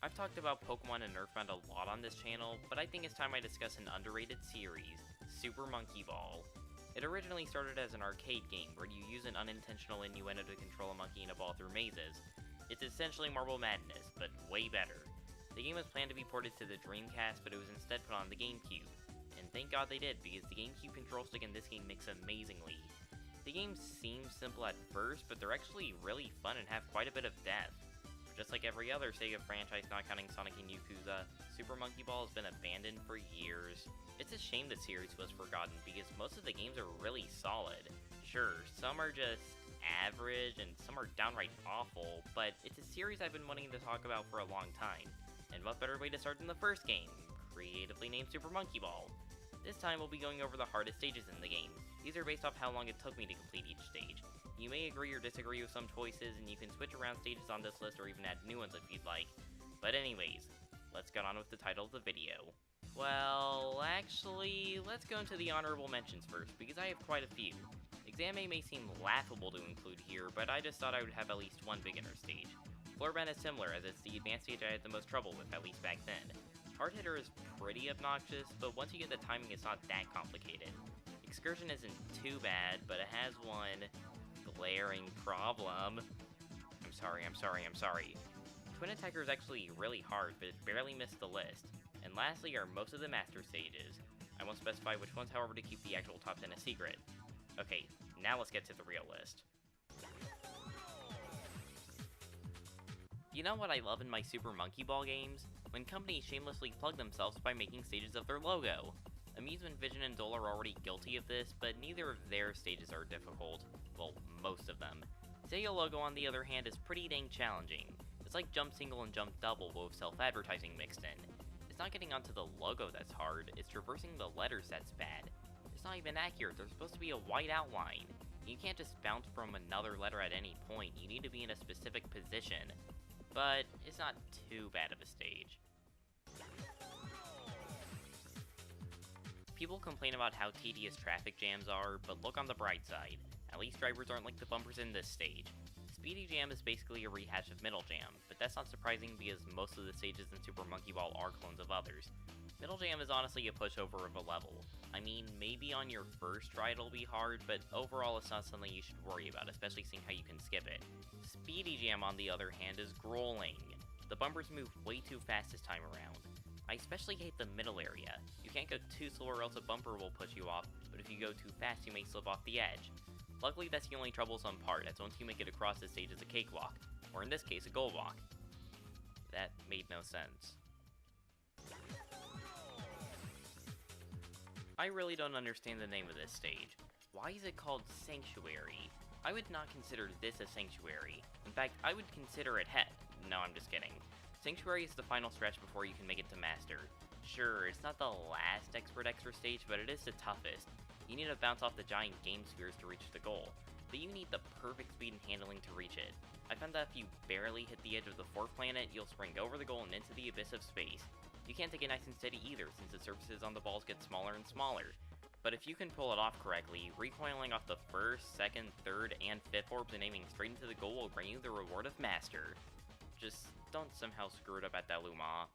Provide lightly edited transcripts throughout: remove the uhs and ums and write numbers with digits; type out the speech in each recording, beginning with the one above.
I've talked about Pokemon and Earthbound a lot on this channel, but I think it's time I discuss an underrated series, Super Monkey Ball. It originally started as an arcade game where you use an unintentional innuendo to control a monkey and a ball through mazes. It's essentially Marble Madness, but way better. The game was planned to be ported to the Dreamcast, but it was instead put on the GameCube. And thank God they did, because the GameCube control stick in this game mix amazingly. The games seem simple at first, but they're actually really fun and have quite a bit of depth. Just like every other SEGA franchise not counting Sonic and Yakuza, Super Monkey Ball has been abandoned for years. It's a shame the series was forgotten because most of the games are really solid. Sure, some are just average and some are downright awful, but it's a series I've been wanting to talk about for a long time. And what better way to start than the first game, creatively named Super Monkey Ball. This time we'll be going over the hardest stages in the game. These are based off how long it took me to complete each stage. You may agree or disagree with some choices, and you can switch around stages on this list or even add new ones if you'd like. But anyways, let's get on with the title of the video. Well, actually, let's go into the honorable mentions first, because I have quite a few. Exam A may seem laughable to include here, but I just thought I would have at least one beginner stage. Floorbend is similar, as it's the advanced stage I had the most trouble with, at least back then. Hard Hitter is pretty obnoxious, but once you get the timing it's not that complicated. Excursion isn't too bad, but it has one glaring problem. I'm sorry. Twin Attacker is actually really hard, but it barely missed the list. And lastly are most of the master stages. I won't specify which ones, however, to keep the actual top 10 a secret. Okay, now let's get to the real list. You know what I love in my Super Monkey Ball games? When companies shamelessly plug themselves by making stages of their logo. Amusement Vision and Dole are already guilty of this, but neither of their stages are difficult. Well, most of them. SEGA logo, on the other hand, is pretty dang challenging. It's like Jump Single and Jump Double, but with self-advertising mixed in. It's not getting onto the logo that's hard, it's traversing the letters that's bad. It's not even accurate, there's supposed to be a white outline. You can't just bounce from another letter at any point, you need to be in a specific position. But it's not too bad of a stage. People complain about how tedious traffic jams are, but look on the bright side. At least drivers aren't like the bumpers in this stage. Speedy Jam is basically a rehash of Middle Jam, but that's not surprising because most of the stages in Super Monkey Ball are clones of others. Middle Jam is honestly a pushover of a level. I mean, maybe on your first try it'll be hard, but overall it's not something you should worry about, especially seeing how you can skip it. Speedy Jam, on the other hand, is grueling. The bumpers move way too fast this time around. I especially hate the middle area. You can't go too slow or else a bumper will push you off, but if you go too fast you may slip off the edge. Luckily that's the only troublesome part, as once you make it across this stage it's a cakewalk, or in this case a gold walk. That made no sense. I really don't understand the name of this stage. Why is it called Sanctuary? I would not consider this a sanctuary. In fact, I would consider it No, I'm just kidding. Sanctuary is the final stretch before you can make it to Master. Sure, it's not the last expert extra stage, but it is the toughest. You need to bounce off the giant game spheres to reach the goal, but you need the perfect speed and handling to reach it. I found that if you barely hit the edge of the 4th planet, you'll spring over the goal and into the abyss of space. You can't take it nice and steady either, since the surfaces on the balls get smaller and smaller. But if you can pull it off correctly, recoiling off the 1st, 2nd, 3rd, and 5th orbs and aiming straight into the goal will bring you the reward of Master. Just don't somehow screw it up at that Luma.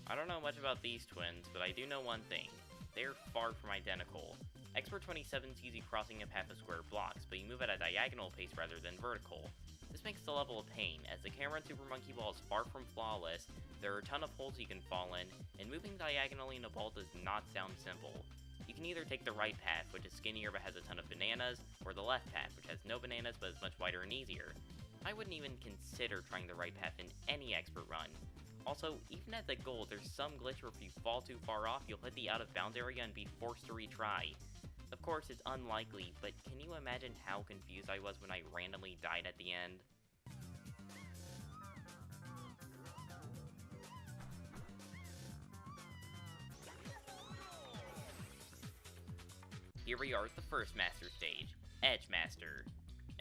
I don't know much about these twins, but I do know one thing. They're far from identical. Expert 27 sees you crossing a path of square blocks, but you move at a diagonal pace rather than vertical. This makes the level a pain, as the camera in Super Monkey Ball is far from flawless, there are a ton of holes you can fall in, and moving diagonally in a ball does not sound simple. You can either take the right path, which is skinnier but has a ton of bananas, or the left path, which has no bananas but is much wider and easier. I wouldn't even consider trying the right path in any expert run. Also, even at the goal, there's some glitch where if you fall too far off, you'll hit the out of bounds area and be forced to retry. Of course, it's unlikely, but can you imagine how confused I was when I randomly died at the end? Here we are at the first Master stage, Edge Master.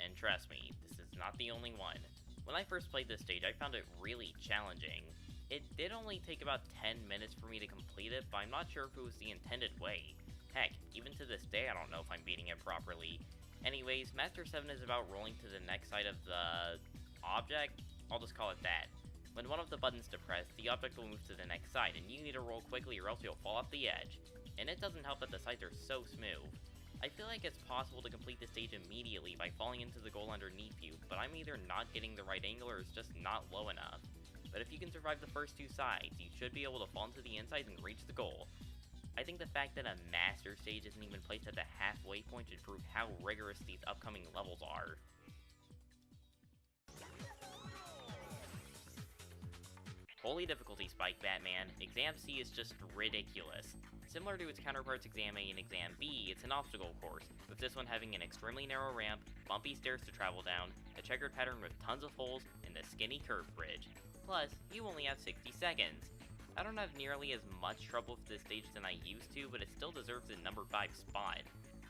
And trust me, this is not the only one. When I first played this stage, I found it really challenging. It did only take about 10 minutes for me to complete it, but I'm not sure if it was the intended way. Heck, even to this day I don't know if I'm beating it properly. Anyways, Master 7 is about rolling to the next side of the object? I'll just call it that. When one of the buttons depressed, the object will move to the next side, and you need to roll quickly or else you'll fall off the edge. And it doesn't help that the sides are so smooth. I feel like it's possible to complete the stage immediately by falling into the goal underneath you, but I'm either not getting the right angle or it's just not low enough. But if you can survive the first two sides, you should be able to fall into the inside and reach the goal. I think the fact that a master stage isn't even placed at the halfway point should prove how rigorous these upcoming levels are. Holy difficulty spike, Batman. Exam C is just ridiculous. Similar to its counterparts Exam A and Exam B, it's an obstacle course, with this one having an extremely narrow ramp, bumpy stairs to travel down, a checkered pattern with tons of holes, and a skinny curved bridge. Plus, you only have 60 seconds. I don't have nearly as much trouble with this stage than I used to, but it still deserves the number 5 spot.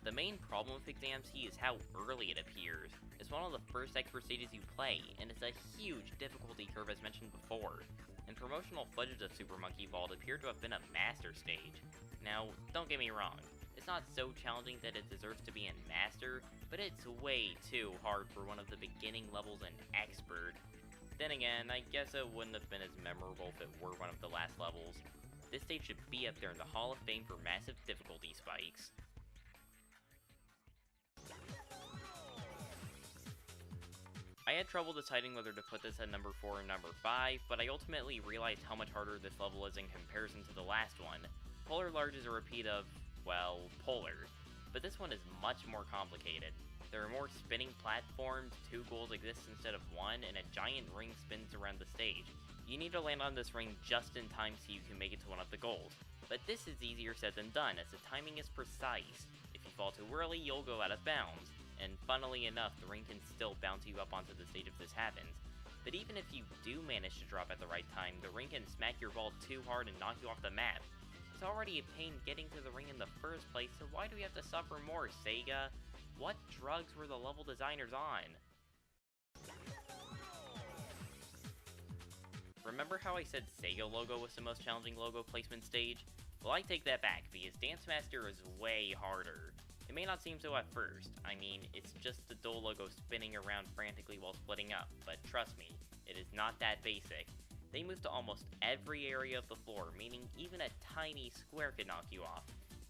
The main problem with Exam C is how early it appears. It's one of the first expert stages you play, and it's a huge difficulty curve as mentioned before. In promotional footage of Super Monkey Ball, it appeared to have been a master stage. Now, don't get me wrong, it's not so challenging that it deserves to be in master, but it's way too hard for one of the beginning levels in expert. Then again, I guess it wouldn't have been as memorable if it were one of the last levels. This stage should be up there in the Hall of Fame for massive difficulty spikes. I had trouble deciding whether to put this at number 4 or number 5, but I ultimately realized how much harder this level is in comparison to the last one. Polar Large is a repeat of, well, Polar, but this one is much more complicated. There are more spinning platforms, 2 goals exist instead of 1, and a giant ring spins around the stage. You need to land on this ring just in time so you can make it to one of the goals. But this is easier said than done, as the timing is precise. If you fall too early, you'll go out of bounds. And funnily enough, the ring can still bounce you up onto the stage if this happens. But even if you do manage to drop at the right time, the ring can smack your ball too hard and knock you off the map. It's already a pain getting to the ring in the first place, so why do we have to suffer more, SEGA? What drugs were the level designers on? Remember how I said SEGA logo was the most challenging logo placement stage? Well, I take that back, because Dance Master is way harder. It may not seem so at first. I mean, it's just the dual logo spinning around frantically while splitting up, but trust me, it is not that basic. They move to almost every area of the floor, meaning even a tiny square could knock you off.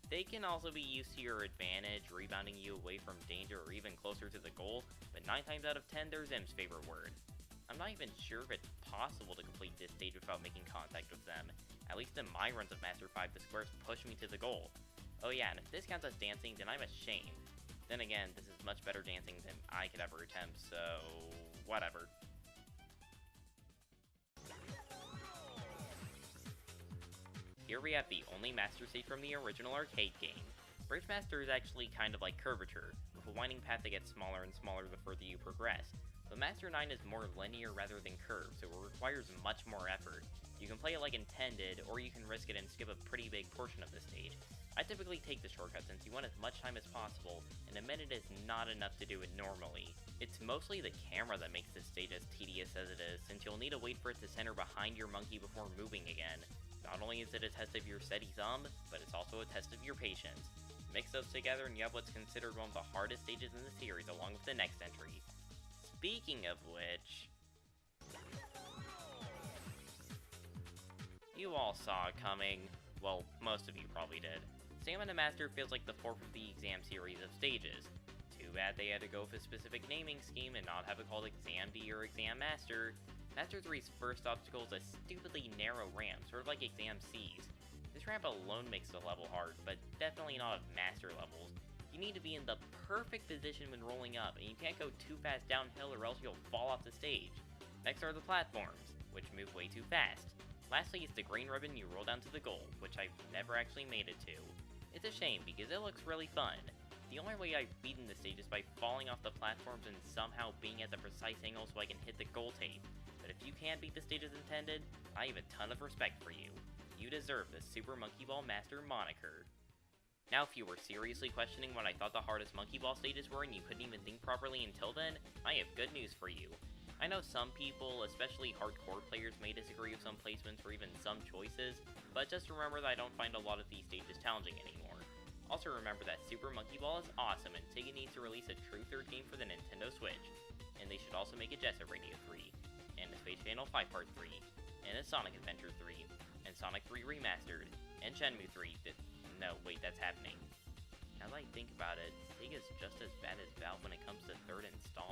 They can also be used to your advantage, rebounding you away from danger or even closer to the goal, but 9 times out of 10 they're Zim's favorite word. I'm not even sure if it's possible to complete this stage without making contact with them. At least in my runs of Master 5, the squares push me to the goal. Oh yeah, and if this counts as dancing, then I'm ashamed. Then again, this is much better dancing than I could ever attempt, so whatever. Here we have the only master stage from the original arcade game. Bridge Master is actually kind of like Curvature, with a winding path that gets smaller and smaller the further you progress. But Master 9 is more linear rather than curved, so it requires much more effort. You can play it like intended, or you can risk it and skip a pretty big portion of the stage. I typically take the shortcut since you want as much time as possible, and a minute is not enough to do it normally. It's mostly the camera that makes this stage as tedious as it is, since you'll need to wait for it to center behind your monkey before moving again. Not only is it a test of your steady thumb, but it's also a test of your patience. Mix those together and you have what's considered one of the hardest stages in the series along with the next entry. Speaking of which... you all saw it coming. Well, most of you probably did. Stamina Master feels like the 4th of the exam series of stages. Too bad they had to go with a specific naming scheme and not have it called Exam D or Exam Master. Master 3's first obstacle is a stupidly narrow ramp, sort of like Exam C's. This ramp alone makes the level hard, but definitely not of Master levels. You need to be in the perfect position when rolling up, and you can't go too fast downhill or else you'll fall off the stage. Next are the platforms, which move way too fast. Lastly is the green ribbon you roll down to the goal, which I've never actually made it to. It's a shame because it looks really fun. The only way I've beaten this stage is by falling off the platforms and somehow being at the precise angle so I can hit the goal tape. But if you can't beat the stage as intended, I have a ton of respect for you. You deserve the Super Monkey Ball Master moniker. Now if you were seriously questioning what I thought the hardest Monkey Ball stages were and you couldn't even think properly until then, I have good news for you. I know some people, especially hardcore players, may disagree with some placements or even some choices, but just remember that I don't find a lot of these stages challenging anymore. Also remember that Super Monkey Ball is awesome and SEGA needs to release a true third game for the Nintendo Switch. And they should also make a Jet Set Radio 3. Channel 5 Part 3, and it's Sonic Adventure 3, and Sonic 3 Remastered, and Shenmue 3. No, wait, that's happening. Now that I think about it, Sega's just as bad as Valve when it comes to third installments.